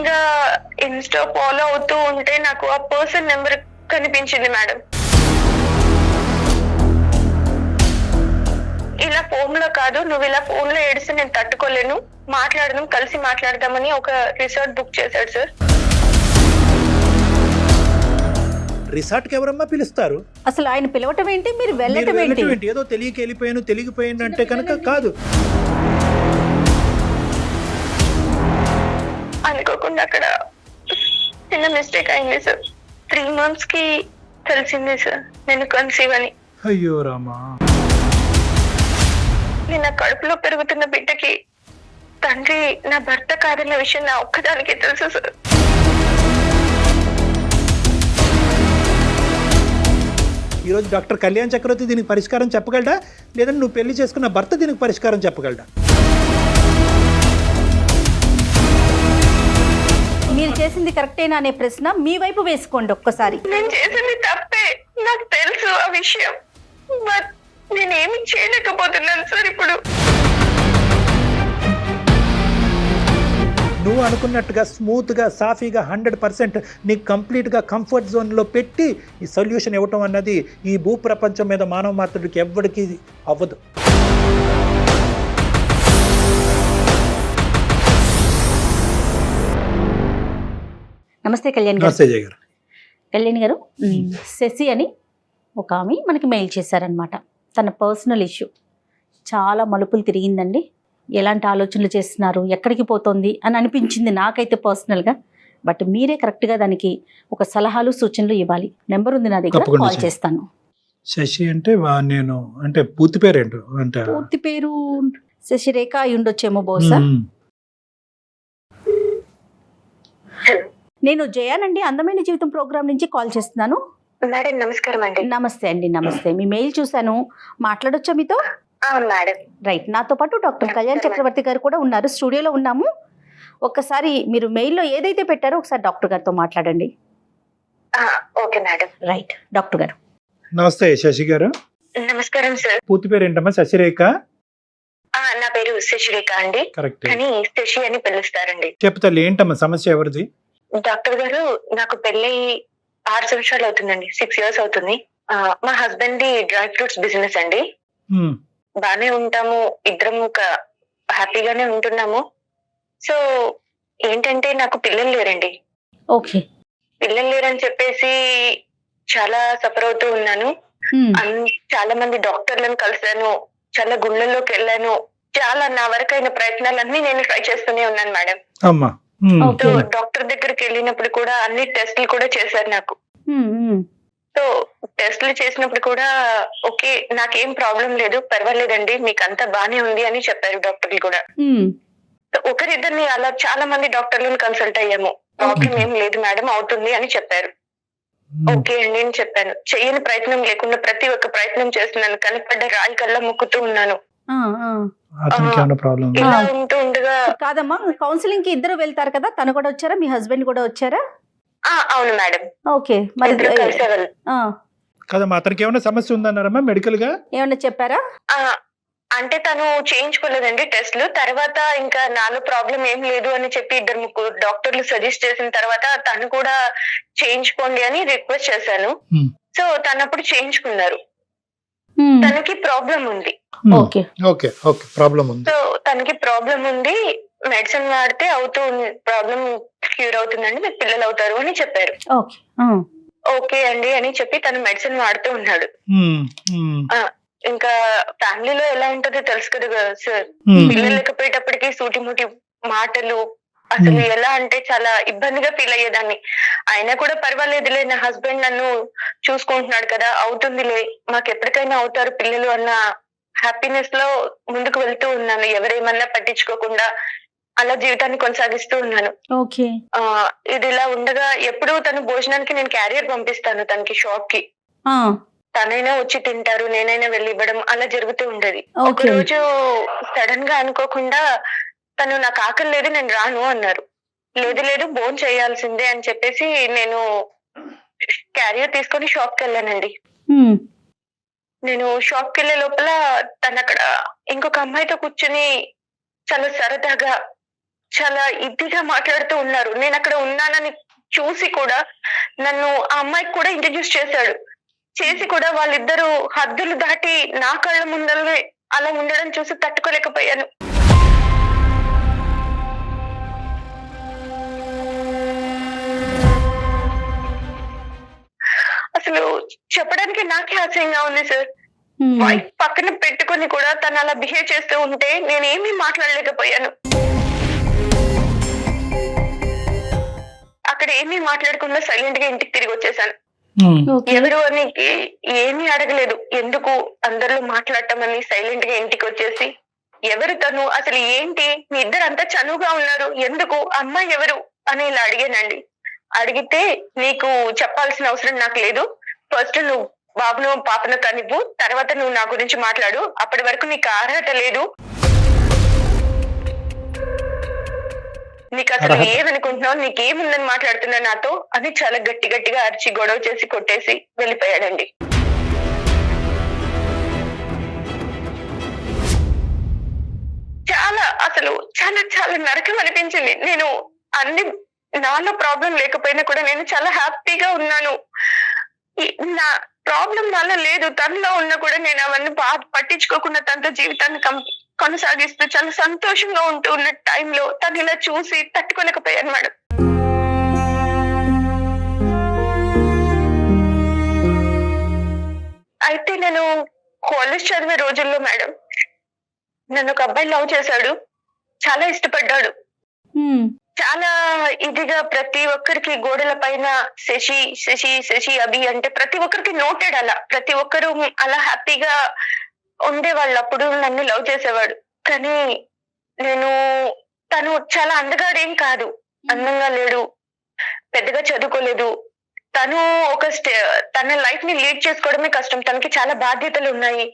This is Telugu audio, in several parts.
సడన్ గా ఇన్స్టా ఫాలో అవుతూ ఉంటే నాకు ఆ పర్సన్ నెంబర్ కనిపించింది మేడం. ఇలా ఫోన్ లో కాదు, నువ్వు ఇలా ఫోన్ లో ఏడిస్తే నేను తట్టుకోలేను, మాట్లాడదాం, కలిసి మాట్లాడదామని ఒక రిసార్ట్ బుక్ చేశాడు సార్. రిసార్ట్ కి ఎవరమ్మా పిలుస్తారు? అసలు ఆయన పిలవటం ఏంటి, మీరు వెళ్ళటం ఏంటి? ఏదో తెలియకపోయాను అంటే కనుక కాదు. అనుకోకుండా అక్కడ చిన్న మిస్టేక్ అయింది సార్. 3 months కి తెలిసింది సార్ నేను కన్సీవ్ అని. అయ్యో రామా. నేను కడుపులో పెరుగుతున్న బిడ్డకి తండ్రి నా భర్త కాదన్న విషయం నా ఒక్కదానికే తెలుసు సార్. ఈరోజు డాక్టర్ కళ్యాణ్ చక్రవర్తి దీనికి పరిష్కారం చెప్పగలడా, లేదంటే నువ్వు పెళ్లి చేసుకున్న భర్త దీనికి పరిష్కారం చెప్పగలడా? మీరు చేసింది కరెక్టేనా అనే ప్రశ్న మీ వైపు వేసుకోండి ఒక్కసారి. నేను చేసింది తప్పే, నాకు తెలుసు ఆ విషయం, బట్ నేనేమి చేయలేకపోతున్నాను సార్ ఇప్పుడు. నువ్వు అనుకున్నట్టుగా స్మూత్గా సాఫీగా 100% నీకు కంప్లీట్గా కంఫర్ట్ జోన్లో పెట్టి ఈ సొల్యూషన్ ఇవ్వటం అన్నది ఈ భూప్రపంచం మీద మానవ మాత్రుడికి ఎవ్వడికి అవ్వదు. నమస్తే కళ్యాణ్ గారు. నమస్తే జయ గారు. కళ్యాణ్ గారు, శశి అని ఒక ఆమె మనకి మెయిల్ చేశారనమాట. తన పర్సనల్ ఇష్యూ చాలా మలుపులు తిరిగిందండి. ఎలాంటి ఆలోచనలు చేస్తున్నారు, ఎక్కడికి పోతుంది అని అనిపించింది నాకైతే పర్సనల్గా. బట్ మీరే కరెక్ట్గా దానికి ఒక సలహాలు సూచనలు ఇవ్వాలి. నెంబర్ ఉంది నా దగ్గర, కాల్ చేస్తాను. శశి అంటే నేను అంటే పూర్తి పేరేంటో అంటే పూర్తి పేరు శశిరేఖ అయి ఉండొచ్చేమో బహుశా. నేను జయానండి, అందమైన జీవితం ప్రోగ్రామ్ నుంచి కాల్ చేస్తున్నాను. మేడం నమస్కారం అండి. నమస్తే అండి. నమస్తే. మీ మెయిల్ చూశాను, మాట్లాడొచ్చా మీతో? Madam right. నాతో పాటు డాక్టర్ కళ్యాణ్ చక్రవర్తి గారు కూడా ఉన్నారు, స్టూడియోలో ఉన్నాము. ఒక్కసారి మీరు మెయిల్లో ఏదైతే పెట్టారో ఒకసారి డాక్టర్ గారితో మాట్లాడండి. Okay madam. రైట్ డాక్టర్ గారు. నమస్తే శశి గారు. నమస్కారం సార్. పూర్తి పేరు ఏంటమ్మా? శశిరేఖ? నా పేరు శశిరేఖ అండి, కరెక్ట్, కానీ శశి అని పిలుస్తారండి. చెప్తాను ఏంటమ్మా సమస్య, ఎవరిది? డాక్టర్ గారు, నాకు పెళ్ళి 6 సంవత్సరాలు అవుతుందండి, 6 years అవుతుంది. మా husband the dry fruits business అండి. బానే ఉంటాము, ఇద్దరం ఒక హ్యాపీగానే ఉంటున్నాము. సో ఏంటంటే నాకు పిల్లలు లేరండి. ఓకే. పిల్లలు లేరని చెప్పేసి చాలా సఫర్ అవుతూ ఉన్నాను. చాలా మంది డాక్టర్లను కలిశాను, చాలా గుళ్ళల్లోకి వెళ్ళాను, చాలా నా వరకైన ప్రయత్నాలన్నీ నేను ట్రై చేస్తూనే ఉన్నాను మేడం. సో డాక్టర్ దగ్గరికి వెళ్ళినప్పుడు కూడా అన్ని టెస్టులు కూడా చేశారు నాకు. సో టెస్టులు చేసినప్పుడు కూడా ఓకే, నాకేం ప్రాబ్లం లేదు, పర్వాలేదండి, మీకు అంతా బానే ఉంది అని చెప్పారు డాక్టర్లు కూడా. ఒకరిద్దరిని అలా చాలా మంది డాక్టర్లను కన్సల్ట్ అయ్యాము. ప్రాబ్లం ఏం లేదు మేడం, అవుతుంది అని చెప్పారు. ఓకే అండి అని చెప్పాను. చెయ్యని ప్రయత్నం లేకుండా ప్రతి ఒక్క ప్రయత్నం చేస్తున్నాను, కనపడ్డ రాయి కల్లా ముక్కుతూ ఉన్నాను. ఇలా ఉంటూ ఉండగా కాదమ్మా, కౌన్సిలింగ్ కి ఇద్దరు వెళ్తారు కదా, తను కూడా వచ్చారా, మీ హస్బెండ్ కూడా వచ్చారా? అవును మేడం. ఓకే. మరి కదమ్మా, అతనికి ఏమైనా సమస్య ఉందన్నారమ్మా మెడికల్ గా? ఏమన్నా చెప్పారా? అంటే తను చేయించుకోలేదండి టెస్ట్లు. తర్వాత ఇంకా నాలో ప్రాబ్లం ఏం లేదు అని చెప్పి 2-3 డాక్టర్లు సజెస్ట్ చేసిన తర్వాత తను కూడా చేయించుకోండి అని రిక్వెస్ట్ చేశాను. సో తను అప్పుడు చేయించుకున్నారు. తనకి ప్రాబ్లం ఉంది. సో తనకి ప్రాబ్లం ఉంది, మెడిసిన్ వాడితే ప్రాబ్లం క్యూర్ అవుతుందండి, మీకు పిల్లలు అవుతారు అని చెప్పారు. ఓకే అండి అని చెప్పి తను మెడిసిన్ వాడుతూ ఉన్నాడు. ఇంకా ఫ్యామిలీలో ఎలా ఉంటుందో తెలుసు కదా సార్, పిల్లలు లేకపోయేటప్పటికి సూటిముటి మాటలు, అసలు ఎలా అంటే చాలా ఇబ్బందిగా ఫీల్ అయ్యేదాన్ని. అయినా కూడా పర్వాలేదులే, నా హస్బెండ్ నన్ను చూసుకుంటున్నాడు కదా, అవుతుందిలే, మాకు ఎప్పటికైనా అవుతారు పిల్లలు అన్న హ్యాపీనెస్ లో ముందుకు వెళ్తూ ఉన్నాను, ఎవరేమన్నా పట్టించుకోకుండా అలా జీవితాన్ని కొనసాగిస్తూ ఉన్నాను. ఇది ఇలా ఉండగా ఎప్పుడు తను భోజనానికి నేను క్యారియర్ పంపిస్తాను తనకి షాప్ కి. తనైనా వచ్చి తింటారు, నేనైనా వెళ్ళి ఇవ్వడం అలా జరుగుతూ ఉండేది. ఒక రోజు సడన్ గా అనుకోకుండా తను నాకు ఆకలి లేదు, నేను రాను అన్నారు. లేదు భోజనం చేయాల్సిందే అని చెప్పేసి నేను క్యారియర్ తీసుకొని షాప్ కి వెళ్ళానండి. నేను షాప్ కి వెళ్లే లోపల తను అక్కడ ఇంకొక అమ్మాయితో కూర్చొని చాలా సరదాగా చాలా ఇదిగా మాట్లాడుతూ ఉన్నారు. నేను అక్కడ ఉన్నానని చూసి కూడా నన్ను ఆ అమ్మాయికి కూడా ఇంట్రడ్యూస్ చేశాడు. చేసి కూడా వాళ్ళిద్దరూ హద్దులు దాటి నా కళ్ళ ముందరే అలా ఉండడం చూసి తట్టుకోలేకపోయాను. అసలు చెప్పడానికి నాకే అసహ్యంగా ఉంది సార్. వైఫ్ పక్కన పెట్టుకొని కూడా తను అలా బిహేవ్ చేస్తూ ఉంటే నేనేమీ మాట్లాడలేకపోయాను. అక్కడ ఏమీ మాట్లాడకుండా సైలెంట్ గా ఇంటికి తిరిగి వచ్చేసాను. ఎవరు అని ఏమీ అడగలేదు. ఎందుకు అందరిలో మాట్లాడటం అని సైలెంట్ గా ఇంటికి వచ్చేసి, ఎవరు తను, అసలు ఏంటి, మీ ఇద్దరు అంతా చనువుగా ఉన్నారు, ఎందుకు, అమ్మాయి ఎవరు అని ఇలా అడిగానండి. అడిగితే నీకు చెప్పాల్సిన అవసరం నాకు లేదు, ఫస్ట్ నువ్వు బాబును పాపను కనివ్వు, తర్వాత నువ్వు నా గురించి మాట్లాడు, అప్పటి వరకు నీకు అర్హత లేదు, నీకు అసలు ఏమనుకుంటున్నావు, నీకేముందని మాట్లాడుతున్నా నాతో అని చాలా గట్టి గట్టిగా అరిచి గొడవ చేసి కొట్టేసి వెళ్ళిపోయాడండి. చాలా అసలు చాలా చాలా నరకం అనిపించింది. నేను అన్ని నాలో ప్రాబ్లం లేకపోయినా కూడా నేను చాలా హ్యాపీగా ఉన్నాను. నా ప్రాబ్లం నాలో లేదు, తనలో ఉన్నా కూడా నేను అవన్నీ పట్టించుకోకుండా తనతో జీవితాన్ని కొనసాగిస్తూ చాలా సంతోషంగా ఉంటూ ఉన్న టైంలో తను ఇలా చూసి తట్టుకోలేకపోయాను మేడం. అయితే నేను కాలేజ్ చదివే రోజుల్లో మేడం నన్ను ఒక అబ్బాయి లవ్ చేశాడు, చాలా ఇష్టపడ్డాడు. చాలా ఇదిగా ప్రతి ఒక్కరికి గోడల పైన శశి శశి శశి అభి అంటే ప్రతి ఒక్కరికి నోటెడ్, అలా ప్రతి ఒక్కరు అలా హ్యాపీగా ఉండేవాళ్ళు. అప్పుడు నన్ను లవ్ చేసేవాడు. కానీ తను చాలా అందగాడేం కాదు, అందంగా లేడు, పెద్దగా చదువుకోలేదు. తను తన లైఫ్ ని లీడ్ చేసుకోవడమే కష్టం, తనకి చాలా బాధ్యతలు ఉన్నాయి.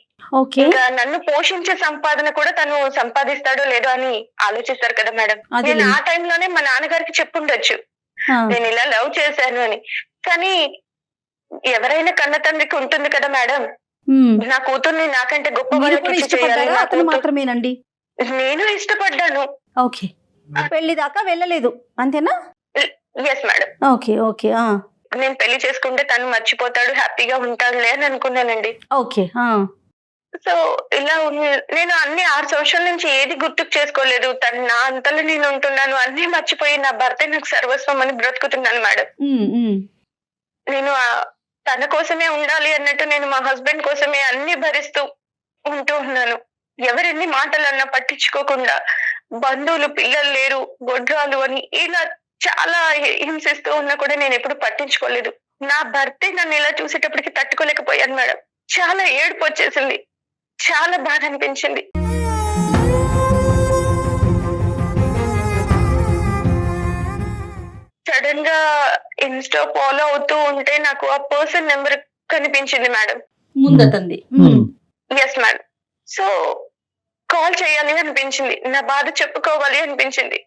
ఇంకా నన్ను పోషించే సంపాదన కూడా తను సంపాదిస్తాడో లేదో అని ఆలోచిస్తారు కదా మేడం. నేను ఆ టైంలోనే మా నాన్నగారికి చెప్పుండొచ్చు నేను ఇలా లవ్ చేశాను అని. కానీ ఎవరైనా కన్న తండ్రికి ఉంటుంది కదా మేడం, నా కూతుర్ని నాకంటే గొప్ప వాళ్ళకి చేయాలి. నేను ఇష్టపడ్డాను. ఓకే, పెళ్లి దాకా వెళ్ళలేదు అంతేనా? Yes madam. Okay okay. నేను పెళ్లి చేసుకుంటే తను మర్చిపోతాడు, హ్యాపీగా ఉంటాడులే అని అనుకున్నానండి. ఓకే. సో ఇలా నేను అన్ని 6 సంవత్సరాల నుంచి ఏది గుర్తుకు చేసుకోలేదు. తను నా అంతలో నేను ఉంటున్నాను, అన్ని మర్చిపోయి నా భర్త నాకు సర్వస్వం అని బ్రతుకుతున్నాను మేడం. నేను తన కోసమే ఉండాలి అన్నట్టు నేను మా హస్బెండ్ కోసమే అన్ని భరిస్తూ ఉంటూ ఉన్నాను. ఎవరెన్ని మాటలు అన్నా పట్టించుకోకుండా, బంధువులు పిల్లలు లేరు, గొడ్రాలు అని ఇలా చాలా హింసిస్తూ ఉన్నా కూడా నేను ఎప్పుడు పట్టించుకోలేదు. నా భర్తే నన్ను ఇలా చూసేటప్పటికి తట్టుకోలేకపోయాను మేడం. చాలా ఏడుపు వచ్చేసింది, చాలా బాధ అనిపించింది. సడన్ గా ఇన్స్టా ఫాలో అవుతూ ఉంటే నాకు ఆ పర్సన్ నెంబర్ కనిపించింది మేడం. ముందతంది. Yes madam. సో కాల్ చేయాలి అనిపించింది, నా బాధ చెప్పుకోవాలి అనిపించింది.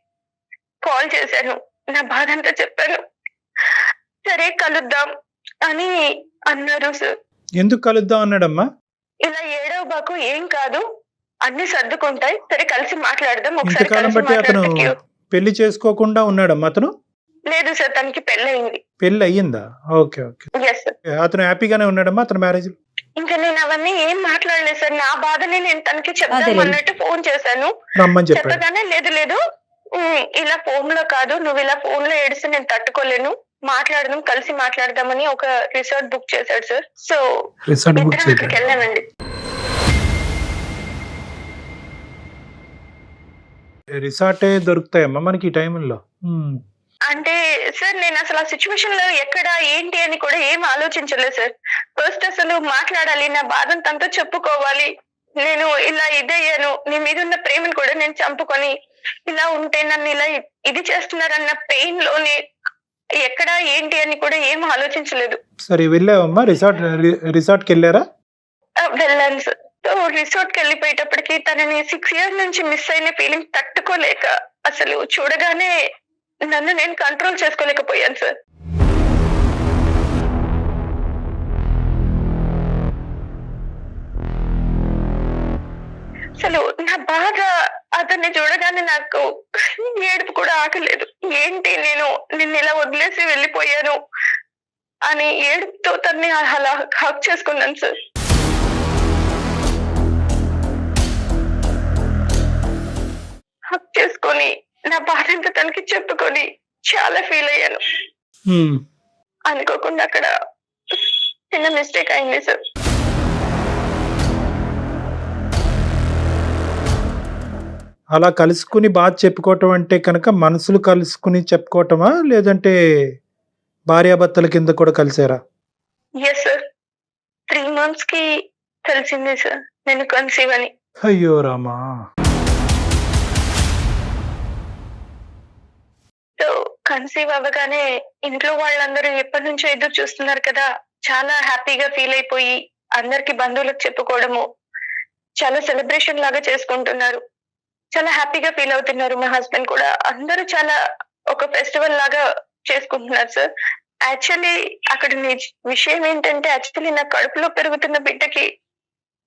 కాల్ చేశాను, నా బాధ అంతా చెప్పాను. సరే కలుద్దాం అని అన్నారు సార్. ఎందుకు కలుద్దాం అన్నాడమ్మా? ఇలా ఏడవ బాకు, ఏం కాదు, అన్ని సర్దుకుంటాయి, సరే కలిసి మాట్లాడదాం. ఇంతకాలం బట్టి అతను పెళ్లి చేసుకోకుండా ఉన్నాడమ్మా అతను? లేదు సార్, తనకి పెళ్లి అయింది. పెళ్లి అయ్యిందా? Okay okay. Yes sir. అతను హ్యాపీగానే ఉన్నాడమ్మా అతను మ్యారేజ్? ఇంకా నేను అవన్నీ ఏం మాట్లాడలేదు సార్. నా బాధని నేను తనకి చెప్తాను అన్నట్టు ఫోన్ చేశాను. చెప్పగానే లేదు లేదు, ఇలా ఫోన్ లో కాదు, నువ్వు ఇలా ఫోన్ లో ఏడిస్తే నేను తట్టుకోలేను, మాట్లాడదాం, కలిసి మాట్లాడదామని ఒక రిసార్ట్ బుక్ చేశాడు సార్. సో అక్కడికి వెళ్ళామండి. రిసార్టే దొరుకుతాయమ్మా మనకి ఈ టైంలో? అంటే సార్ నేను అసలు ఆ సిచ్యువేషన్ లో ఎక్కడ ఏంటి అని కూడా ఏం ఆలోచించలేదు సార్. ఫస్ట్ అసలు మాట్లాడాలి, నా బాధను తనతో చెప్పుకోవాలి. నేను ఇలా ఇదయ్యాను, నీ మీద ఉన్న ప్రేమను కూడా నేను చంపుకొని ఇలా ఉంటే నన్ను ఇలా ఇది చేస్తున్నారన్న పెయిన్ లోనే ఎక్కడ ఏంటి అని కూడా ఏం ఆలోచించలేదు. సరే వెళ్ళావమ్మా రిసార్ట్కి వెళ్ళారా? వెళ్ళాను సార్. సో రిసార్ట్కి వెళ్ళిపోయేటప్పటికి తనని 6 years నుంచి మిస్ అయిన ఫీలింగ్ తట్టుకోలేక అసలు చూడగానే నన్ను నేను కంట్రోల్ చేసుకోలేకపోయాను సార్. అసలు నా బాధ అతన్ని చూడగానే నాకు ఏడుపు కూడా ఆగలేదు. ఏంటి నేను నిన్ను ఇలా వదిలేసి వెళ్ళిపోయాను అని ఏడుపుతో తన్ని అలా హక్ చేసుకున్నాను సార్. హక్ చేసుకొని నా బాధంతా తనకి చెప్పుకొని చాలా ఫీల్ అయ్యాను. అనుకోకుండా అక్కడ చిన్న మిస్టేక్ అయింది సార్. అలా కలుసుకుని బాధ చెప్పుకోవటం అంటే కనుక మనసులు కలుసుకుని చెప్పుకోవటమా, లేదంటే భార్యాభర్తల కింద కూడా కలిసారా? Yes sir. 3 months కి తెలిసింది సార్ నేను కన్సీవ్ అని. అయ్యో రామా. సో కన్సీవ్ అవ్వగానే ఇంట్లో వాళ్ళందరూ ఎప్పటి నుంచో ఎదురు చూస్తున్నారు కదా, చాలా హ్యాపీగా ఫీల్ అయిపోయి అందరికి బంధువులకు చెప్పుకోవడము, చాలా సెలబ్రేషన్ లాగా చేసుకుంటున్నారు, చాలా హ్యాపీగా ఫీల్ అవుతున్నారు. మా హస్బెండ్ కూడా అందరూ చాలా ఒక ఫెస్టివల్ లాగా చేసుకుంటున్నారు సార్. యాక్చువల్లీ అక్కడ విషయం ఏంటంటే, యాక్చువల్లీ నా కడుపులో పెరుగుతున్న బిడ్డకి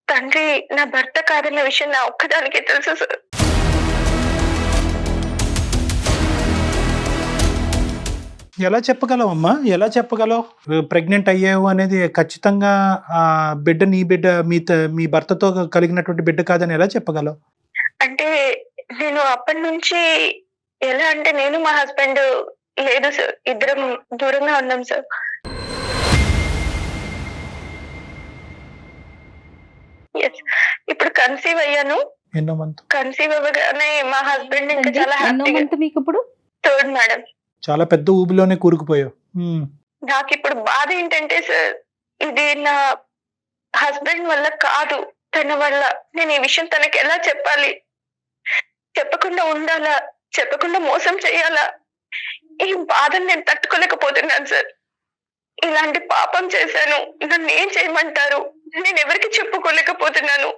తండ్రి నా భర్త కాదన్న విషయం నా ఒక్కదానికే తెలుసు సార్. ఎలా చెప్పగలవు అమ్మా, ఎలా చెప్పగలవు ప్రెగ్నెంట్ అయ్యావు అనేది? ఖచ్చితంగా ఆ బిడ్డ నీ బిడ్డ, మీ భర్తతో కలిగినటువంటి బిడ్డ కాదని ఎలా చెప్పగలవు? అంటే నేను అప్పటి నుంచి ఎలా అంటే, నేను మా హస్బెండ్ లేదు సార్, ఇద్దరం దూరంగా ఉన్నాం సార్. ఇప్పుడు కన్సీవ్ అయ్యాను. ఎన్నో మంత్? కన్సీవ్ అవ్వగానే మా హస్బెండ్ ఇంకా చాలా హ్యాపీగా. మీకు ఇప్పుడు 3rd మేడం. చాలా పెద్ద ఊబిలోనే కూరుకుపోయావు. నాకు ఇప్పుడు బాధ ఏంటంటే సార్, ఇది నా హస్బెండ్ వల్ల కాదు, తన వల్ల. నేను ఈ విషయం తనకి ఎలా చెప్పాలి? చెప్పకుండా ఉండాలా, చెప్పకుండా మోసం చేయాలా? ఈ బాధను నేను తట్టుకోలేకపోతున్నాను సార్. ఇలాంటి పాపం చేశాను, నన్ను ఏం చేయమంటారు? నేను ఎవరికి చెప్పుకోలేకపోతున్నాను,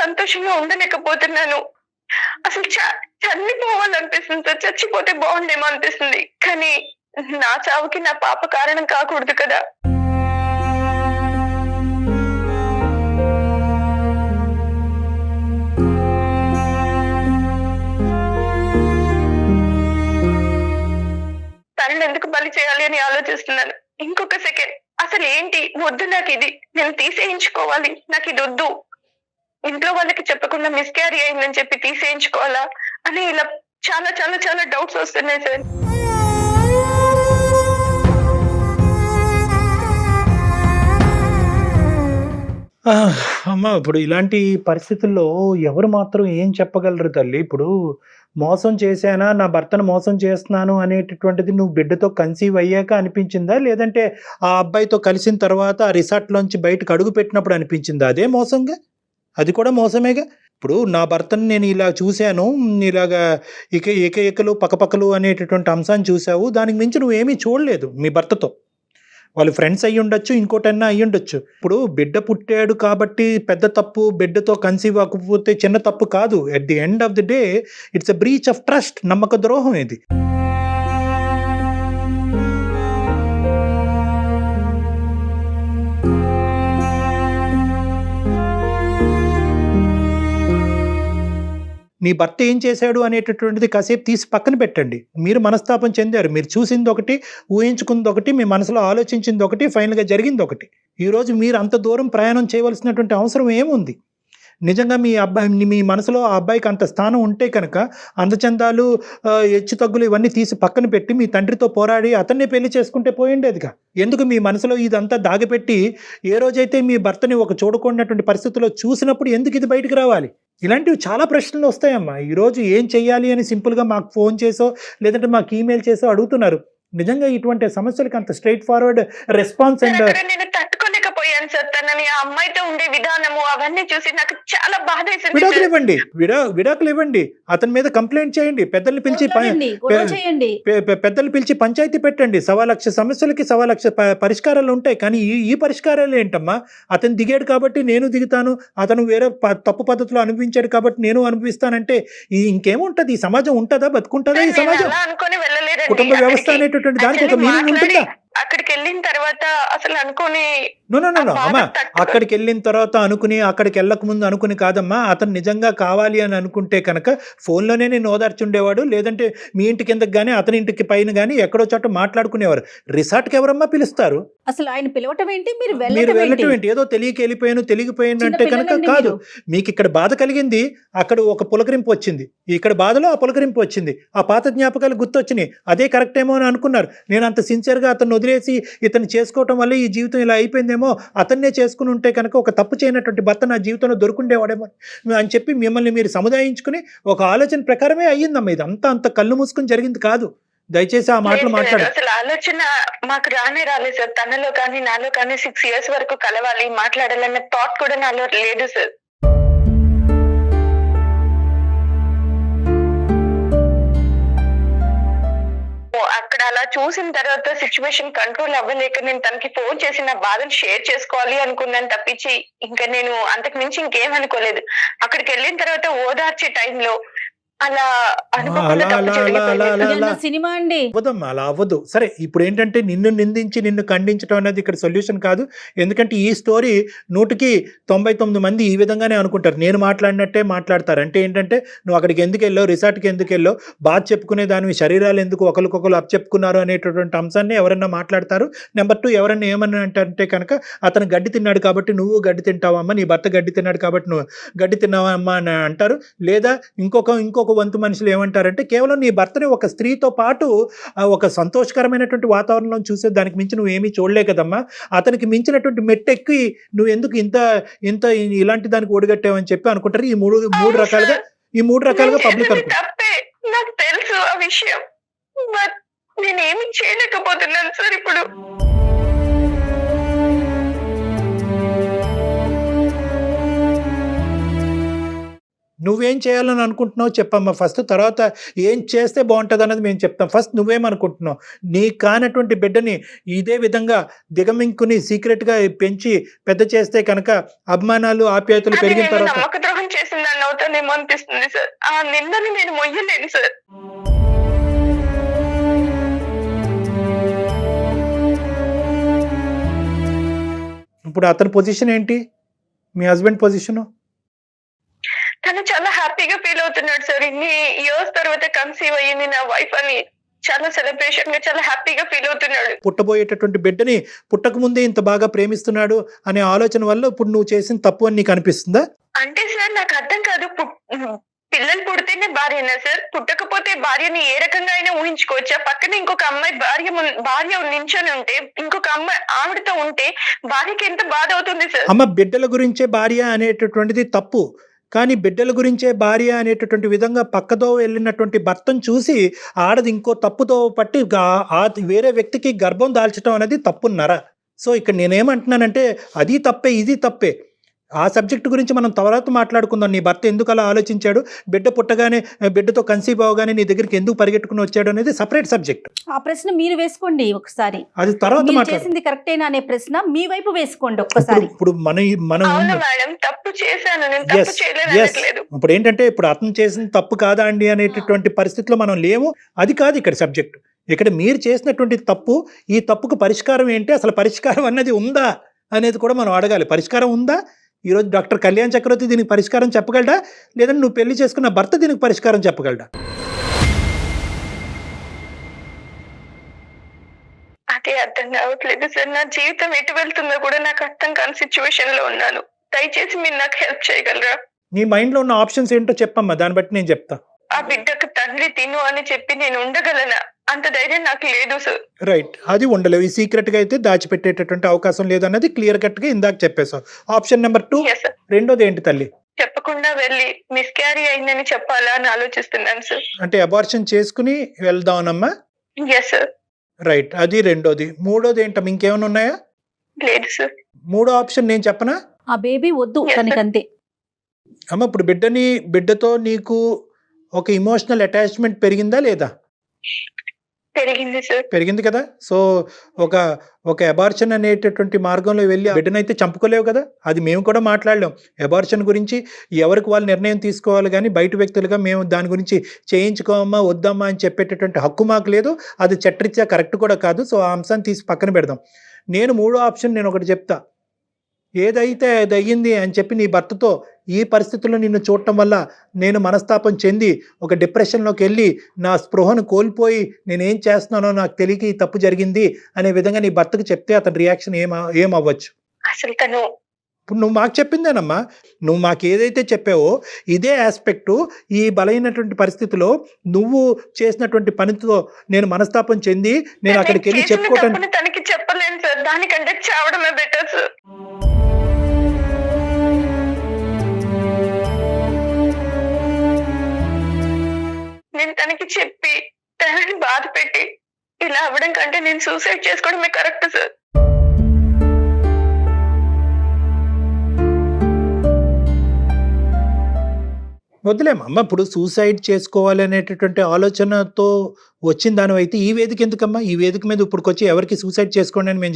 సంతోషంగా ఉండలేకపోతున్నాను. అసలు చనిపోవాలనిపిస్తుంది సార్, చచ్చిపోతే బాగుండేమో అనిపిస్తుంది. కానీ నా చావుకి నా పాప కారణం కాకూడదు కదా. తనని ఎందుకు బలి చేయాలి అని ఆలోచిస్తున్నాను. ఇంకొక సెకండ్ అసలు ఏంటి వద్దు, నాకు ఇది నేను తీసేయించుకోవాలి, నాకు ఇది వద్దు, ఇంట్లో వాళ్ళకి చెప్పకుండా మిస్క్యారీ అయిందని చెప్పి తీసేయించుకోవాలా అని ఇలా చాలా చాలా చాలా డౌట్స్ వస్తున్నాయి సార్. అమ్మ, ఇప్పుడు ఇలాంటి పరిస్థితుల్లో ఎవరు మాత్రం ఏం చెప్పగలరు తల్లి? ఇప్పుడు మోసం చేశానా, నా భర్తను మోసం చేస్తున్నాను అనేటటువంటిది నువ్వు బిడ్డతో కన్సీవ్ అయ్యాక అనిపించిందా, లేదంటే ఆ అబ్బాయితో కలిసిన తర్వాత ఆ రిసార్ట్లోంచి బయటకు అడుగు పెట్టినప్పుడు అనిపించిందా? అదే మోసంగా, అది కూడా మోసమేగా. ఇప్పుడు నా భర్తను నేను ఇలా చూశాను, ఇలాగా ఏకలు పక్కపక్కలు అనేటటువంటి అంశాన్ని చూసావు, దానికి మించి నువ్వేమీ చూడలేదు మీ భర్తతో. వాళ్ళు ఫ్రెండ్స్ అయ్యి ఉండొచ్చు, ఇంకోటన్నా అయ్యి ఉండొచ్చు. ఇప్పుడు బిడ్డ పుట్టాడు కాబట్టి పెద్ద తప్పు, బిడ్డతో కన్సీవ్ అవ్వకపోతే చిన్న తప్పు కాదు. At the end of the day it's a breach of trust, నమ్మక ద్రోహం ఇది. నీ భర్త ఏం చేశాడు అనేటటువంటిది కాసేపు తీసి పక్కన పెట్టండి. మీరు మనస్తాపం చెందారు, మీరు చూసింది ఒకటి, ఊహించుకుంది ఒకటి, మీ మనసులో ఆలోచించింది ఒకటి, ఫైనల్గా జరిగింది ఒకటి. ఈరోజు మీరు అంత దూరం ప్రయాణం చేయవలసినటువంటి అవసరం ఏముంది? నిజంగా మీ మనసులో ఆ అబ్బాయికి అంత స్థానం ఉంటే కనుక అందచందాలు, హెచ్చు తగ్గులు ఇవన్నీ తీసి పక్కన పెట్టి మీ తండ్రితో పోరాడి అతన్నే పెళ్లి చేసుకుంటే పోయిండేదిగా. ఎందుకు మీ మనసులో ఇదంతా దాగిపెట్టి ఏ రోజైతే మీ భర్తని ఒక చూడకూడనటువంటి పరిస్థితుల్లో చూసినప్పుడు ఎందుకు ఇది బయటకు రావాలి? ఇలాంటివి చాలా ప్రశ్నలు వస్తాయమ్మా. ఈరోజు ఏం చెయ్యాలి అని సింపుల్గా మాకు ఫోన్ చేసో లేదంటే మాకు ఈమెయిల్ చేసో అడుగుతున్నారు. నిజంగా ఇటువంటి సమస్యలకి అంత స్ట్రైట్ ఫార్వర్డ్ రెస్పాన్స్ అండ్ నేను తట్టుకోలేకపోయాను సార్. తనని ఆ అమ్మాయితో ఉండే విధానము అవన్నీ చూసి నాకు చాలా బాధ వేసింది. విడాకులు ఇవ్వండి, అతని మీద కంప్లైంట్ చేయండి, పెద్దల్ని పిలిచి పంచాయతీ పెట్టండి. 1,00,000 సమస్యలకి 1,00,000 పరిష్కారాలు ఉంటాయి. కానీ ఈ పరిష్కారాలు ఏంటమ్మా? అతను దిగాడు కాబట్టి నేను దిగుతాను, అతను వేరే తప్పు పద్ధతిలో అనుభవించాడు కాబట్టి నేను అనుభవిస్తానంటే ఇంకేముంటది? ఈ సమాజం ఉంటుందా, బతుకుంటుందా ఈ సమాజం? కుటుంబ వ్యవస్థ అనేటటువంటి దానికి ఒక మీనింగ్ ఉంటుందా? అక్కడికి వెళ్ళిన తర్వాత అసలు అనుకోని అమ్మా, అక్కడికి వెళ్ళిన తర్వాత అనుకుని అక్కడికి వెళ్ళక ముందు అనుకుని కాదమ్మా, అతను నిజంగా కావాలి అని అనుకుంటే కనుక ఫోన్లోనే నేను ఓదార్చుండేవాడు, లేదంటే మీ ఇంటి కిందకి కానీ అతని ఇంటికి పైన కానీ ఎక్కడో చోట మాట్లాడుకునేవారు. రిసార్ట్కి ఎవరమ్మా పిలుస్తారు? అసలు ఆయన పిలవటం ఏంటి, మీరు వెళ్ళటం ఏంటి? ఏదో తెలియకపోయాను అంటే కనుక కాదు. మీకు ఇక్కడ బాధ కలిగింది, అక్కడ ఒక పులకరింపు వచ్చింది, ఇక్కడ బాధలో ఆ పులకరింపు వచ్చింది, ఆ పాత జ్ఞాపకాలు గుర్తొచ్చినాయి, అదే కరెక్ట్ ఏమో అని అనుకున్నారు. నేను అంత సిన్సియర్గా అతను వదిలేసి ఇతను చేసుకోవటం వల్ల ఈ జీవితం ఇలా అయిపోయిందేమో, అతన్నే చేసుకుని ఉంటే కనుక ఒక తప్పు చేయనటువంటి భర్త నా జీవితంలో దొరుకుండేవాడేమో అని చెప్పి మిమ్మల్ని మీరు సముదాయించుకుని ఒక ఆలోచన ప్రకారమే అయ్యిందమ్మా. ఇది అంత కళ్ళు మూసుకుని జరిగింది కాదు. దయచేసి ఆ మాటలు మాట్లాడు. అసలు ఆలోచన మాకు రాలేదు సార్. తనలో కానీ నాలో కానీ 6 years వరకు కలవాలి, మాట్లాడాలన్న థాట్ కూడా నాలో లేదు సార్. అక్కడ అలా చూసిన తర్వాత సిచ్యువేషన్ కంట్రోల్ అవ్వలేక నేను తనకి ఫోన్ చేసి నా బాధను షేర్ చేసుకోవాలి అనుకున్నాను తప్పించి ఇంకా నేను అంతకు మించి ఇంకేం అనుకోలేదు. అక్కడికి వెళ్ళిన తర్వాత ఓదార్చే టైంలో అలా సినిమా అండి అవ్వదమ్మా, అలా అవ్వదు. సరే, ఇప్పుడు ఏంటంటే నిన్ను నిందించి నిన్ను ఖండించడం అనేది ఇక్కడ సొల్యూషన్ కాదు. ఎందుకంటే ఈ స్టోరీ 199 మంది ఈ విధంగానే అనుకుంటారు, నేను మాట్లాడినట్టే మాట్లాడతారు. అంటే ఏంటంటే నువ్వు అక్కడికి ఎందుకు వెళ్ళావు, రిసార్ట్కి ఎందుకు వెళ్ళావు, బాధ చెప్పుకునే దాని శరీరాలు ఎందుకు ఒకరికొకరు అప్పచెప్పుకున్నారు అనేటటువంటి అంశాన్ని ఎవరన్నా మాట్లాడతారు. నెంబర్ 2, ఎవరన్నా ఏమన్నా అంటే కనుక అతను గడ్డి తిన్నాడు కాబట్టి నువ్వు గడ్డి తింటావమ్మా, నీ భర్త గడ్డి తిన్నాడు కాబట్టి నువ్వు గడ్డి తిన్నావమ్మా అని అంటారు. లేదా ఇంకొక వంతు మనుషులు ఏమంటారంటే కేవలం నీ భర్తని ఒక స్త్రీతో పాటు ఒక సంతోషకరమైనటువంటి వాతావరణంలో చూసే దానికి మించి నువ్వు ఏమీ చూడలే కదమ్మా, అతనికి మించినటువంటి మెట్టెక్కి నువ్వు ఎందుకు ఇంత ఇలాంటి దానికి ఒడిగట్టావని చెప్పి అనుకుంటారు. ఈ మూడు రకాలుగా పబ్లిక్ నాకు తెలుసు ఆ విషయం, నేనేమి చేయలేకపోతున్నాను సార్ ఇప్పుడు. నువ్వేం చేయాలని అనుకుంటున్నావు చెప్పమ్మా ఫస్ట్, తర్వాత ఏం చేస్తే బాగుంటుంది అన్నది మేము చెప్తాం. ఫస్ట్ నువ్వేమనుకుంటున్నావు? నీ కానటువంటి బిడ్డని ఇదే విధంగా దిగమింకుని సీక్రెట్గా పెంచి పెద్ద చేస్తే కనుక అభిమానాలు ఆప్యాయతలు పెరిగిన తర్వాత నమ్మకద్రోహం చేసిందని అవుతానేమో అనిపిస్తుంది సార్. ఆ నిందని నేను మొయ్యలేను సార్. ఇప్పుడు అతని పొజిషన్ ఏంటి, మీ హస్బెండ్ పొజిషను? తను చాలా హ్యాపీగా ఫీల్ అవుతున్నాడు సార్. ఇన్ని ఇయర్స్ తర్వాత కన్సీవ్ అయ్యింది నా వైఫ్ అని చాలా సెలబ్రేషన్ గా చాలా హ్యాపీగా ఫీల్ అవుతున్నాడు. పుట్టబోయేటటువంటి బిడ్డని పుట్టక ముందే ఇంత బాగా ప్రేమిస్తున్నాడు అనే ఆలోచన వల్ల ఇప్పుడు నువ్వు చేసిన తప్పు అని నీకు అనిపిస్తుందా? అంటే సార్ నాకు అర్థం కాదు, పిల్లలు పుడితేనే భార్యనా సార్? పుట్టకపోతే భార్యని ఏ రకంగా అయినా ఊహించుకోవచ్చా? పక్కన ఇంకొక అమ్మాయి భార్య నించొని ఉంటే ఇంకొక అమ్మాయి ఆవిడతో ఉంటే భార్యకి ఎంత బాధ అవుతుంది సార్? అమ్మ, బిడ్డల గురించే భార్య అనేటటువంటిది తప్పు, కానీ బిడ్డల గురించే భార్య అనేటటువంటి విధంగా పక్కదో వెళ్ళినటువంటి భర్తను చూసి ఆడది ఇంకో తప్పుతో పట్టి వేరే వ్యక్తికి గర్భం దాల్చడం అనేది తప్పున్నారా? సో ఇక్కడ నేనేమంటున్నానంటే అది తప్పే, ఇది తప్పే. ఆ సబ్జెక్ట్ గురించి మనం తర్వాత మాట్లాడుకుందాం. నీ భర్త ఎందుకు అలా ఆలోచించాడు, బిడ్డ పుట్టగానే బిడ్డతో కన్సీవ్ అవగానే నీ దగ్గరికి ఎందుకు పరిగెట్టుకుని వచ్చాడు అనేది సపరేట్ సబ్జెక్ట్. ఆ ప్రశ్న మీరు వేసుకోండి ఒకసారి, అది తర్వాత చేసింది కరెక్టేనా అనే ప్రశ్న మీ వైపు వేసుకోండి ఒక్కసారి. ఇప్పుడు మనం ఇప్పుడు ఏంటంటే ఇప్పుడు అతను చేసిన తప్పు కాదా అండి అనేటటువంటి పరిస్థితిలో మనం లేము. అది కాదు ఇక్కడ సబ్జెక్ట్. ఇక్కడ మీరు చేసినటువంటి తప్పు, ఈ తప్పుకు పరిష్కారం ఏంటి, అసలు పరిష్కారం అన్నది ఉందా అనేది కూడా మనం అడగాలి. పరిష్కారం ఉందా? ఈరోజు డాక్టర్ కళ్యాణ్ చక్రవర్తి దీనికి పరిష్కారం చెప్పగలడా, లేదంటే నువ్వు పెళ్లి చేసుకున్న భర్త దీనికి పరిష్కారం చెప్పగలడా? అదే అర్థం కావట్లేదు సార్. నా జీవితం ఎటు వెళ్తుందో కూడా నాకు అర్థం కాని సిచ్యువేషన్ లో ఉన్నాను. దయచేసి మీరు నాకు హెల్ప్ చేయగలరా? నీ మైండ్ లో ఉన్న ఆప్షన్స్ ఏంటో చెప్పమ్మా, దాన్ని బట్టి నేను చెప్తా. ఆ బిడ్డకు తండ్రి తిను అని చెప్పి నేను ఉండగలనా? అంత ధైర్యం నాకు లేదు సార్. రైట్, అది ఉండలేవు. ఈ సీక్రెట్ గా అయితే దాచిపెట్టేటటువంటి అవకాశం లేదన్నది క్లియర్ కట్ గా ఇందాక చెప్పేశావు. Option number 2. రెండోది ఏంటి తల్లి? చెప్పకుండా వెళ్ళి మిస్క్యారీ అయిందని చెప్పాలా అని ఆలోచిస్తున్నాను సార్. అంటే అబార్షన్ చేసుకుని వెళ్దామనమ్మా? Yes sir. రైట్, అది రెండోది. మూడోది ఏంటమ్మా, ఇంకేమైనా ఉన్నాయా? లేదు సార్. మూడో ఆప్షన్ నేను చెప్పనా? ఆ బేబీ వద్దు తనకంతే. అమ్మ, ఇప్పుడు బిడ్డతో నీకు ఒక ఇమోషనల్ అటాచ్మెంట్ పెరిగిందా లేదా? పెరిగింది సార్. పెరిగింది కదా. సో ఒక అబార్షన్ అనేటటువంటి మార్గంలో వెళ్ళి బిడ్డనైతే చంపుకోలేవు కదా. అది మేము కూడా మాట్లాడలేం. అబార్షన్ గురించి ఎవరికి వాళ్ళు నిర్ణయం తీసుకోవాలి, కానీ బయట వ్యక్తులుగా మేము దాని గురించి చేయించుకోమా వద్దామా అని చెప్పేటటువంటి హక్కు మాకు లేదు. అది చట్టరీత్యా కరెక్ట్ కూడా కాదు. సో ఆ అంశాన్ని తీసి పక్కన పెడదాం. నేను మూడో ఆప్షన్ నేను ఒకటి చెప్తా. ఏదైతే అది అయ్యింది అని చెప్పి నీ భర్తతో ఈ పరిస్థితుల్లో నిన్ను చూడటం వల్ల నేను మనస్తాపం చెంది ఒక డిప్రెషన్లోకి వెళ్ళి నా స్పృహను కోల్పోయి నేనేం చేస్తున్నానో నాకు తెలియక ఈ తప్పు జరిగింది అనే విధంగా నీ భర్తకు చెప్తే అతని రియాక్షన్ ఏమవ్వచ్చు? అసలు తను ఇప్పుడు నువ్వు మాకు చెప్పిందేనమ్మా, నువ్వు మాకు ఏదైతే చెప్పావో ఇదే ఆస్పెక్టు ఈ బలైనటువంటి పరిస్థితిలో నువ్వు చేసినటువంటి పనితో నేను మనస్తాపం చెంది నేను అక్కడికి వెళ్ళి చెప్పుకోవటానికి తనకి చెప్పలేను సార్, దానికంటే చావడమే బెటర్ సార్. నేను తనకి చెప్పి తనని బాధ పెట్టి ఇలా అవ్వడం కంటే నేను సూసైడ్ చేసుకోవడమే కరెక్ట్ సార్. వద్దులేమ్మా. ఇప్పుడు సూసైడ్ చేసుకోవాలి అనేటటువంటి ఆలోచనతో వచ్చిన దానివైతే ఈ వేదిక ఎందుకమ్మా? ఈ వేదిక మీద ఇప్పుడుకొచ్చి ఎవరికి సూసైడ్ చేసుకోండి అని మేము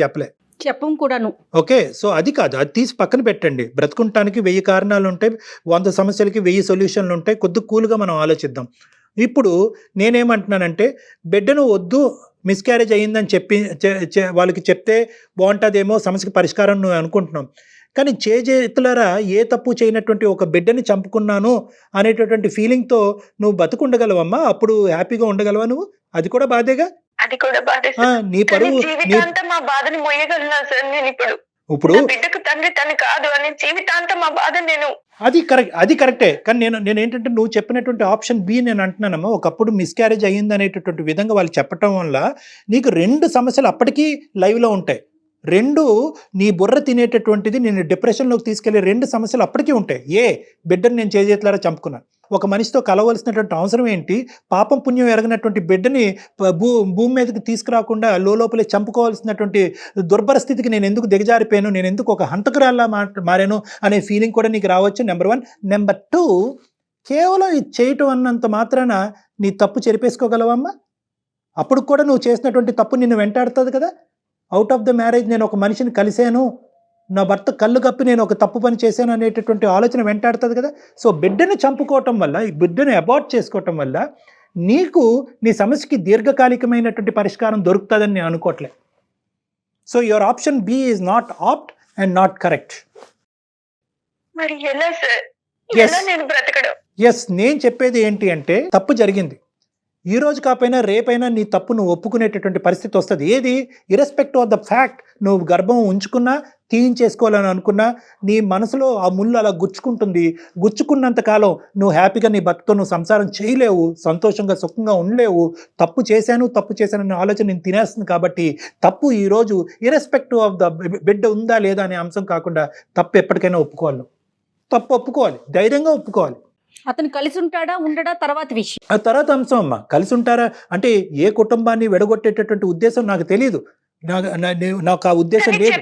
చెప్పం కూడాను. ఓకే, సో అది కాదు, అది తీసి పక్కన పెట్టండి. బ్రతుకుంటానికి 1000 కారణాలు ఉంటాయి, 100 సమస్యలకి 1000 సొల్యూషన్లు ఉంటాయి. కొద్దిగా కూల్గా మనం ఆలోచిద్దాం. ఇప్పుడు నేనేమంటున్నానంటే బిడ్డను వద్దు, మిస్క్యారేజ్ అయ్యిందని చెప్పి వాళ్ళకి చెప్తే బాగుంటుందేమో, సమస్యకి పరిష్కారం నువ్వు అనుకుంటున్నాం. కానీ చేతులారా ఏ తప్పు చేయనటువంటి ఒక బిడ్డని చంపుకున్నాను అనేటటువంటి ఫీలింగ్తో నువ్వు బతుకుండగలవమ్మా? అప్పుడు హ్యాపీగా ఉండగలవా నువ్వు? అది కూడా బాధేగా. అది కూడా బాధే. నీ పరువు జీవితాంతం మా బాధని మొయ్యగలనా సార్ నేను? ఇప్పుడు బిడ్డకు తండ్రి తను కాదు అని జీవితాంతం మా బాధ నేను. అది కరెక్టే. కానీ నేను ఏంటంటే నువ్వు చెప్పినటువంటి ఆప్షన్ బి నేను అంటున్నానమ్మా. ఒకప్పుడు మిస్క్యారేజ్ అయ్యింది అనేటటువంటి విధంగా వాళ్ళు చెప్పటం వల్ల నీకు 2 సమస్యలు అప్పటికీ లైవ్లో ఉంటాయి. 2 నీ బుర్ర తినేటటువంటిది నేను డిప్రెషన్లోకి తీసుకెళ్లే 2 సమస్యలు అప్పటికీ ఉంటాయి. బిడ్డను నేను చేతులారా చంపుకున్నాను. ఒక మనిషితో కలవలసినటువంటి అవసరం ఏంటి? పాపం పుణ్యం ఎరగినటువంటి బిడ్డని భూమి మీదకి తీసుకురాకుండా లోపలే చంపుకోవాల్సినటువంటి దుర్భర స్థితికి నేను ఎందుకు దిగజారిపోయాను, నేను ఎందుకు ఒక హంతకురాల్లా మారాను అనే ఫీలింగ్ కూడా నీకు రావచ్చు. నెంబర్ 1. నెంబర్ 2, కేవలం ఇది చేయటం అన్నంత మాత్రాన నీ తప్పు చెరిపేసుకోగలవమ్మా? అప్పుడు కూడా నువ్వు చేసినటువంటి తప్పు నిన్ను వెంటాడుతుంది కదా. అవుట్ ఆఫ్ ద మ్యారేజ్ నేను ఒక మనిషిని కలిశాను, నా భర్త కళ్ళు కప్పి నేను ఒక తప్పు పని చేశాను అనేటటువంటి ఆలోచన వెంటాడుతుంది కదా. సో బిడ్డను చంపుకోవటం వల్ల, ఈ బిడ్డను అబార్ట్ చేసుకోవటం వల్ల నీకు నీ సమస్యకి దీర్ఘకాలికమైనటువంటి పరిష్కారం దొరుకుతుందని నేను అనుకోవట్లే. So your option B is not apt and not correct. మరి ఎలా సార్? ఎలా నేను బ్రతకడం? ఎస్, నేను చెప్పేది ఏంటి అంటే తప్పు జరిగింది. ఈ రోజు కాకపోయినా రేపైనా నీ తప్పు నువ్వు ఒప్పుకునేటటువంటి పరిస్థితి వస్తుంది. ఏది? ఇర్రెస్పెక్టివ్ ఆఫ్ ద ఫ్యాక్ట్ నువ్వు గర్భం ఉంచుకున్నా, తీయించేసుకోవాలని అనుకున్నా, నీ మనసులో ఆ ముళ్ళు అలా గుచ్చుకుంటుంది. గుచ్చుకున్నంత కాలం నువ్వు హ్యాపీగా నీ భర్తతో నువ్వు సంసారం చేయలేవు, సంతోషంగా సుఖంగా ఉండలేవు. తప్పు చేశాను అనే ఆలోచన నేను తినేస్తుంది. కాబట్టి తప్పు ఈరోజు ఇర్రెస్పెక్టివ్ ఆఫ్ ద బిడ్డ ఉందా లేదా అనే అంశం కాకుండా తప్పు ఎప్పటికైనా ఒప్పుకోవాలి. తప్పు ఒప్పుకోవాలి, ధైర్యంగా ఒప్పుకోవాలి. అతను కలిసి ఉంటాడా ఉండడా తర్వాత విషయం, ఆ తర్వాత అంశం అమ్మా. కలిసి ఉంటారా అంటే ఏ కుటుంబాన్ని వెడగొట్టేటటువంటి ఉద్దేశం నాకు తెలియదు, నాకు ఆ ఉద్దేశం లేదు.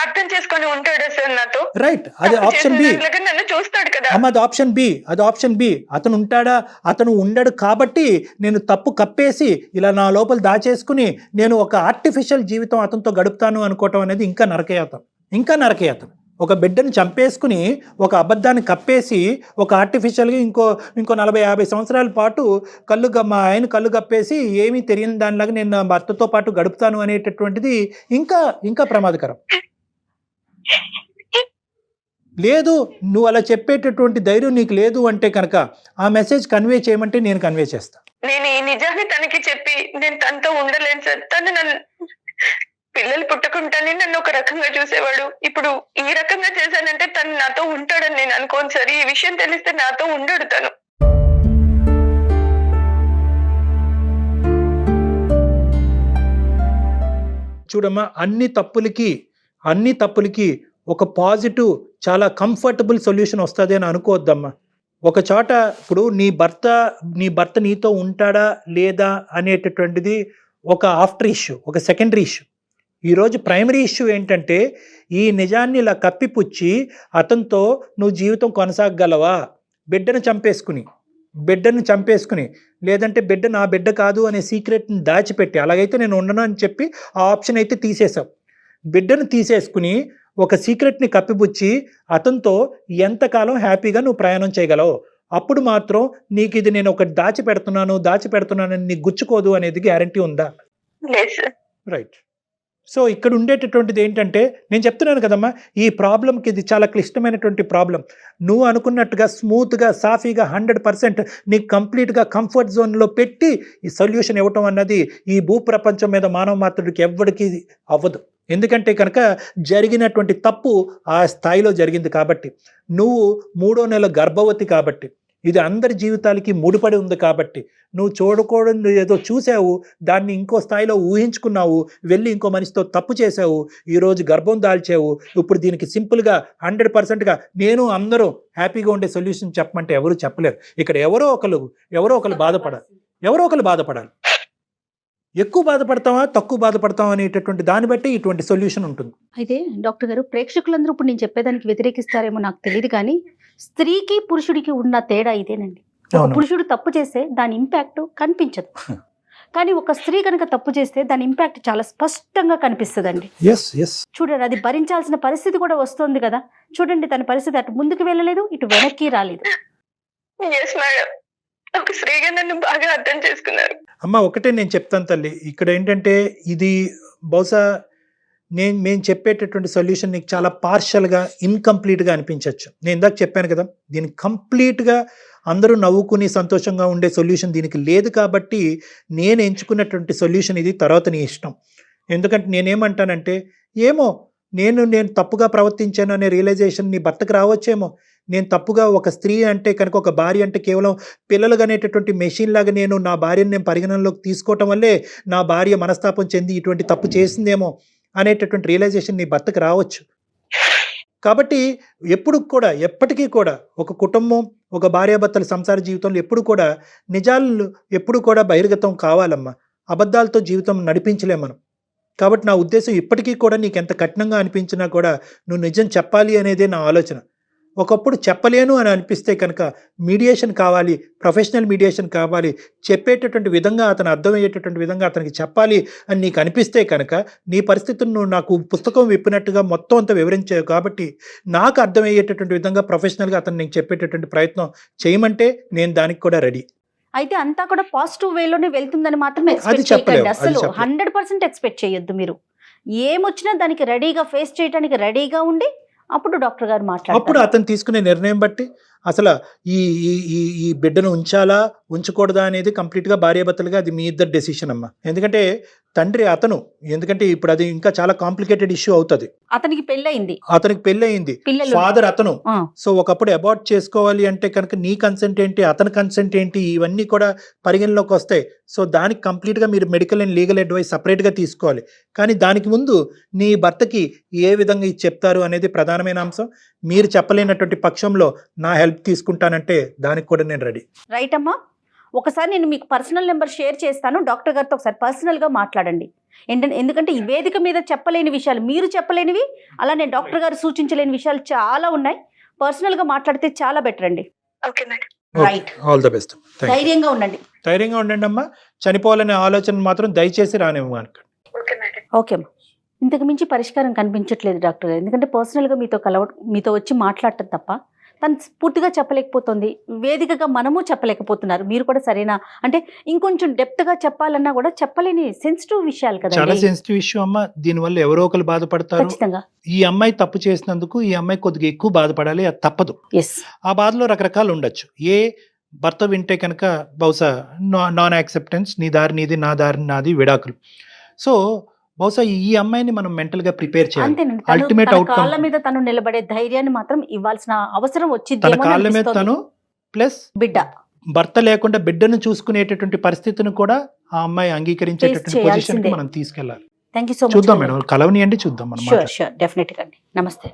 అర్థం చేసుకొని ఉంటాడు సార్ నాతో. రైట్, అది ఆప్షన్ బి. నన్ను చూస్తాడు కదా. అది ఆప్షన్ బి. అతను ఉంటాడా? అతను ఉండడు కాబట్టి నేను తప్పు కప్పేసి ఇలా నా లోపల దాచేసుకుని నేను ఒక ఆర్టిఫిషియల్ జీవితం అతనితో గడుపుతాను అనుకోవటం అనేది ఇంకా నరకయాతం. ఒక బిడ్డను చంపేసుకుని ఒక అబద్ధాన్ని కప్పేసి ఒక ఆర్టిఫిషియల్గా ఇంకో 40-50 సంవత్సరాల పాటు మా ఆయన కళ్ళు కప్పేసి ఏమీ తెలియని దానిలాగా నేను నా భర్తతో పాటు గడుపుతాను అనేటటువంటిది ఇంకా ప్రమాదకరం. లేదు, నువ్వు అలా చెప్పేటటువంటి ధైర్యం నీకు లేదు అంటే కనుక ఆ మెసేజ్ కన్వే చేయమంటే నేను కన్వే చేస్తాను. నేను ఈ నిజాన్ని తనకి చెప్పి నేను తనతో ఉండలేను సార్. తను నన్ను పిల్లలు పుట్టకుండానే నన్ను ఒక రకంగా చూసేవాడు. ఇప్పుడు ఈ రకంగా చేశానంటే తను నాతో ఉంటాడని నేను అనుకోను సార్. ఈ విషయం తెలిస్తే నాతో ఉండడు తను. చూడమ్మా, అన్ని తప్పులకి ఒక పాజిటివ్, చాలా కంఫర్టబుల్ సొల్యూషన్ వస్తుంది అని అనుకోవద్దమ్మా. ఒక చోట ఇప్పుడు నీ భర్త నీతో ఉంటాడా లేదా అనేటటువంటిది ఒక ఆఫ్టర్ ఇష్యూ, ఒక సెకండరీ ఇష్యూ. ఈరోజు ప్రైమరీ ఇష్యూ ఏంటంటే ఈ నిజాన్ని ఇలా కప్పిపుచ్చి అతనితో నువ్వు జీవితం కొనసాగగలవా? బిడ్డను చంపేసుకుని లేదంటే బిడ్డ నా బిడ్డ కాదు అనే సీక్రెట్ని దాచిపెట్టి, అలాగైతే నేను ఉండను అని చెప్పి ఆ ఆప్షన్ అయితే తీసేసావు. బిడ్డను తీసేసుకుని ఒక సీక్రెట్ని కప్పిపుచ్చి అతనితో ఎంతకాలం హ్యాపీగా నువ్వు ప్రయాణం చేయగలవు? అప్పుడు మాత్రం నీకు ఇది నేను ఒకటి దాచిపెడుతున్నానని నీకు గుచ్చుకోదు అనేది గ్యారంటీ ఉందా? లేదు. రైట్. సో ఇక్కడ ఉండేటటువంటిది ఏంటంటే, నేను చెప్తున్నాను కదమ్మా, ఈ ప్రాబ్లంకి ఇది చాలా క్లిష్టమైనటువంటి ప్రాబ్లం. నువ్వు అనుకున్నట్టుగా స్మూత్గా సాఫీగా 100% నీకు కంప్లీట్గా కంఫర్ట్ జోన్లో పెట్టి ఈ సొల్యూషన్ ఇవ్వటం అన్నది ఈ భూప్రపంచం మీద మానవ మాత్రుడికి ఎవ్వడికి అవ్వదు. ఎందుకంటే కనుక జరిగినటువంటి తప్పు ఆ స్థాయిలో జరిగింది కాబట్టి, నువ్వు 3వ నెల గర్భవతి కాబట్టి, ఇది అందరి జీవితాలకి ముడిపడి ఉంది కాబట్టి, నువ్వు చూడకూడదు ఏదో చూసావు, దాన్ని ఇంకో స్థాయిలో ఊహించుకున్నావు, వెళ్ళి ఇంకో మనిషితో తప్పు చేసావు, ఈరోజు గర్భం దాల్చావు. ఇప్పుడు దీనికి సింపుల్గా 100%గా నేను అందరూ హ్యాపీగా ఉండే సొల్యూషన్ చెప్పమంటే ఎవరు చెప్పలేరు. ఇక్కడ ఎవరో ఒకరు బాధపడాలి. ఎక్కువ బాధపడతావా తక్కువ బాధపడతావా అనేటటువంటి దాన్ని బట్టి ఇటువంటి సొల్యూషన్ ఉంటుంది. అయితే డాక్టర్ గారు, ప్రేక్షకులందరూ ఇప్పుడు నేను చెప్పేదానికి వ్యతిరేకిస్తారేమో నాకు తెలియదు, కానీ స్త్రీకి పురుషుడికి ఉన్న తేడా ఇదేనండి. ఒక పురుషుడు తప్పు చేస్తే దాని ఇంపాక్ట్ కనిపించదు, కానీ ఒక స్త్రీ కనుక తప్పు చేస్తే దాని ఇంపాక్ట్ చాలా స్పష్టంగా కనిపిస్తుందండి. చూడండి, అది భరించాల్సిన పరిస్థితి కూడా వస్తుంది కదా. చూడండి, తన పరిస్థితి అటు ముందుకు వెళ్ళలేదు, ఇటు వెనక్కి రాలేదు. ఒక స్త్రీగా నన్ను బాగా అర్థం చేసుకున్నారు. అమ్మ, ఒకటే నేను చెప్తాను తల్లి, ఇక్కడ ఏంటంటే ఇది బహుశా మేము చెప్పేటటువంటి సొల్యూషన్ నీకు చాలా పార్షల్గా ఇన్కంప్లీట్గా అనిపించవచ్చు. నేను ఇందాక చెప్పాను కదా, దీనికి కంప్లీట్గా అందరూ నవ్వుకుని సంతోషంగా ఉండే సొల్యూషన్ దీనికి లేదు కాబట్టి నేను ఎంచుకున్నటువంటి సొల్యూషన్ ఇది. తర్వాత నీ ఇష్టం. ఎందుకంటే నేనేమంటానంటే, ఏమో నేను తప్పుగా ప్రవర్తించాను అనే రియలైజేషన్ నీ భర్తకు రావచ్చేమో. నేను తప్పుగా, ఒక స్త్రీ అంటే కనుక, ఒక భార్య అంటే కేవలం పిల్లలు అనేటటువంటి మెషిన్ లాగా నేను నా భార్యను నేను పరిగణనలోకి తీసుకోవటం వల్లే నా భార్య మనస్తాపం చెంది ఇటువంటి తప్పు చేసిందేమో అనేటటువంటి రియలైజేషన్ నీ భర్తకు రావచ్చు. కాబట్టి ఎప్పటికీ కూడా ఒక కుటుంబం, ఒక భార్యాభర్తల సంసార జీవితంలో ఎప్పుడు కూడా నిజాలు ఎప్పుడు కూడా బహిర్గతం కావాలమ్మా. అబద్ధాలతో జీవితం నడిపించలేం మనం. కాబట్టి నా ఉద్దేశం, ఇప్పటికీ కూడా నీకు ఎంత కఠినంగా అనిపించినా కూడా నువ్వు నిజం చెప్పాలి అనేదే నా ఆలోచన. ఒకప్పుడు చెప్పలేను అని అనిపిస్తే కనుక మీడియేషన్ కావాలి, ప్రొఫెషనల్ మీడియేషన్ కావాలి. చెప్పేటటువంటి విధంగా, అతను అర్థమయ్యేటటువంటి విధంగా అతనికి చెప్పాలి అని నీకు అనిపిస్తే కనుక, నీ పరిస్థితులను నువ్వు నాకు పుస్తకం విప్పినట్టుగా మొత్తం అంతా వివరించావు కాబట్టి, నాకు అర్థమయ్యేటటువంటి విధంగా ప్రొఫెషనల్గా అతను నీకు చెప్పేటటువంటి ప్రయత్నం చేయమంటే నేను దానికి కూడా రెడీ. అయితే అంతా కూడా పాజిటివ్ వేలోనే వెళ్తుందని మాత్రం ఎక్స్పెక్ట్ చేయకండి. అసలు 100% ఎక్స్పెక్ట్ చేయొద్దు. మీరు ఏమొచ్చినా దానికి రెడీగా ఫేస్ చేయడానికి రెడీగా ఉండి అప్పుడు డాక్టర్ గారు మాట్లాడారు. అప్పుడు అతను తీసుకునే నిర్ణయం బట్టి అసలు ఈ బిడ్డను ఉంచాలా ఉంచకూడదా అనేది కంప్లీట్గా భార్యాభర్తలుగా అది మీ ఇద్దరు డెసిషన్ అమ్మా. ఎందుకంటే తండ్రి అతను, ఎందుకంటే ఇప్పుడు అది ఇంకా చాలా కాంప్లికేటెడ్ ఇష్యూ అవుతుంది. అతనికి పెళ్ళయింది, ఫాదర్ అతను. సో ఒకప్పుడు అబార్ట్ చేసుకోవాలి అంటే కనుక నీ కన్సెంట్ ఏంటి, అతని కన్సెంట్ ఏంటి, ఇవన్నీ కూడా పరిగణలోకి వస్తాయి. సో దానికి కంప్లీట్గా మీరు మెడికల్ అండ్ లీగల్ అడ్వైస్ సపరేట్గా తీసుకోవాలి. కానీ దానికి ముందు నీ భర్తకి ఏ విధంగా ఇది చెప్తారు అనేది ప్రధానమైన అంశం. మీరు చెప్పలేనటువంటి పక్షంలో నా హెల్ప్ తీసుకుంటానంటే దానికి కూడా నేను రెడీ. రైట్ అమ్మా. ఒకసారి నేను మీకు పర్సనల్ నెంబర్ షేర్ చేస్తాను. డాక్టర్ గారితో ఒకసారి పర్సనల్గా మాట్లాడండి. ఎందుకంటే ఈ వేదిక మీద చెప్పలేని విషయాలు, మీరు చెప్పలేనివి, అలానే డాక్టర్ గారు సూచించలేని విషయాలు చాలా ఉన్నాయి. పర్సనల్గా మాట్లాడితే చాలా బెటర్ అండి. Right, all the best. ధైర్యంగా ఉండండి అమ్మా. చనిపోవాలనే ఆలోచన మాత్రం దయచేసి రానివ్వండి. ఓకే అమ్మా. ఇంతకు మించి పరిష్కారం కనిపించట్లేదు డాక్టర్ గారు. ఎందుకంటే పర్సనల్గా మీతో వచ్చి మాట్లాడటం తప్ప తను పూర్తిగా చెప్పలేకపోతుంది. వేదికగా మనము చెప్పలేకపోతున్నారు. మీరు కూడా సరైన, అంటే ఇంకొంచెం డెప్త్గా చెప్పాలన్నా కూడా చెప్పలేని సెన్సిటివ్ విషయాలు కదా. చాలా సెన్సిటివ్ ఇష్యూ అమ్మా. దీనివల్ల ఎవరో ఒకరు బాధపడతారు. ఖచ్చితంగా ఈ అమ్మాయి తప్పు చేసినందుకు ఈ అమ్మాయి కొద్దిగా ఎక్కువ బాధపడాలి, అది తప్పదు. ఆ బాధలో రకరకాలు ఉండొచ్చు. భర్త వింటే కనుక బహుశా నాన్ యాక్సెప్టెన్స్, నీ దారి నీది, నా దారి నాది, విడాకులు. సో బహుశా ఈ అమ్మాయిని మనం మెంటల్ గా ప్రిపేర్ చేయాలి. అల్టిమేట్ అవుట్కమ్, కాళ్ళ మీద తను నిలబడే ధైర్యాన్ని మాత్రం ఇవ్వాల్సిన అవసరం వచ్చింది. తన కాళ్ళ మీద తను, ప్లస్ బిడ్డ, భర్త లేకుండా బిడ్డను చూసుకునేటటువంటి పరిస్థితిని కూడా ఆ అమ్మాయి అంగీకరించేటటువంటి పొజిషన్ కి మనం తీసుకెళ్ళాలి. Thank you so much. చూద్దాం మేడం, కలవనియండి, చూద్దాం మనం. షూర్, డెఫినెట్ గా అండి. నమస్తే.